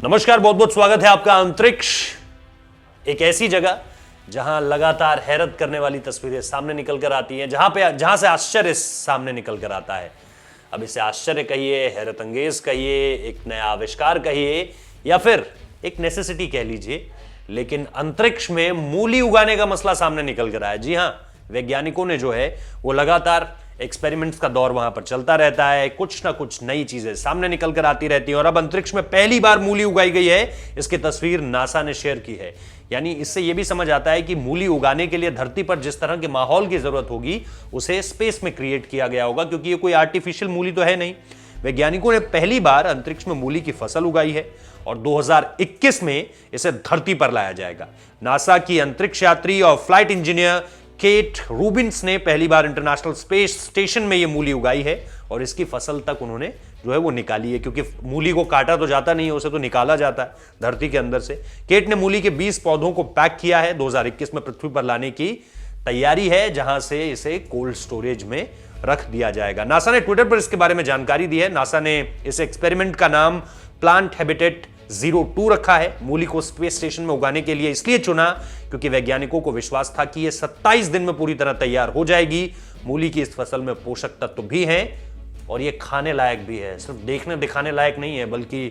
नमस्कार, बहुत बहुत स्वागत है आपका। अंतरिक्ष एक ऐसी जगह जहां लगातार हैरत करने वाली तस्वीरें सामने निकल कर आती हैं, जहां से आश्चर्य सामने निकल कर आता है। अब इसे आश्चर्य कहिए, हैरत अंगेज कहिए, एक नया आविष्कार कहिए, या फिर एक नेसेसिटी कह लीजिए, लेकिन अंतरिक्ष में मूली उगाने का मसला सामने निकल कर आया। जी हां, वैज्ञानिकों ने जो है वो लगातार एक्सपेरिमेंट्स का दौर वहां पर चलता रहता है, कुछ ना कुछ नई चीजें सामने निकल कर आती रहती हैं। और अब अंतरिक्ष में पहली बार मूली उगाई गई है, इसकी तस्वीर नासा ने शेयर की है। यानी इससे यह भी समझ आता है कि मूली उगाने के लिए धरती पर जिस तरह के माहौल की जरूरत होगी उसे स्पेस में क्रिएट किया गया होगा, क्योंकि ये कोई आर्टिफिशियल मूली तो है नहीं। वैज्ञानिकों ने पहली बार अंतरिक्ष में मूली की फसल उगाई है और 2021 में इसे धरती पर लाया जाएगा। नासा की अंतरिक्ष यात्री और फ्लाइट इंजीनियर केट रूबिन्स ने पहली बार इंटरनेशनल स्पेस स्टेशन में यह मूली उगाई है और इसकी फसल तक उन्होंने जो है वो निकाली है, क्योंकि मूली को काटा तो जाता नहीं है, उसे तो निकाला जाता है धरती के अंदर से। केट ने मूली के 20 पौधों को पैक किया है, 2021 में पृथ्वी पर लाने की तैयारी है, जहां से इसे कोल्ड स्टोरेज में रख दिया जाएगा। नासा ने ट्विटर पर इसके बारे में जानकारी दी है। नासा ने इस एक्सपेरिमेंट का नाम प्लांट हैबिटेट 02 रखा है। मूली को स्पेस स्टेशन में उगाने के लिए इसलिए चुना क्योंकि वैज्ञानिकों को विश्वास था कि यह 27 दिन में पूरी तरह तैयार हो जाएगी। मूली की इस फसल में पोषक तत्व भी हैं और यह खाने लायक भी है। सिर्फ देखने दिखाने लायक नहीं है, बल्कि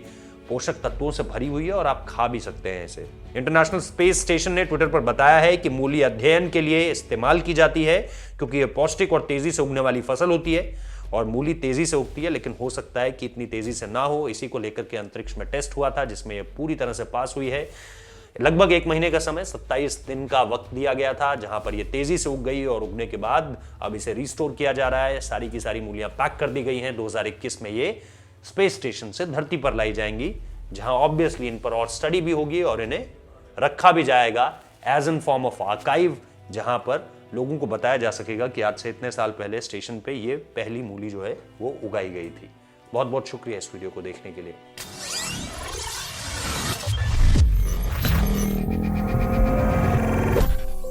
पोषक तत्वों से भरी हुई है और आप खा भी सकते हैं इसे। इंटरनेशनल स्पेस स्टेशन ने ट्विटर पर बताया है कि मूली अध्ययन के लिए इस्तेमाल की जाती है क्योंकि यह पौष्टिक और तेजी से उगने वाली फसल होती है और मूली तेजी से उगती है, लेकिन हो सकता है कि इतनी तेजी से ना हो। इसी को लेकर के अंतरिक्ष में टेस्ट हुआ था, जिसमें यह पूरी तरह से पास हुई है। लगभग 1 महीने का समय, 27 दिन का वक्त दिया गया था, जहां पर यह तेजी से उग गई और उगने के बाद अब इसे रिस्टोर किया जा रहा है। सारी की सारी मूलियां पैक कर दी गई हैं। 2021 में ये स्पेस स्टेशन से धरती पर लाई जाएंगी, जहां ऑब्वियसली इन पर और स्टडी भी होगी और इन्हें रखा भी जाएगा as an form of archive, जहां पर लोगों को बताया जा सकेगा कि आज से इतने साल पहले स्टेशन पे ये पहली मूली जो है वो उगाई गई थी। बहुत बहुत शुक्रिया इस वीडियो को देखने के लिए।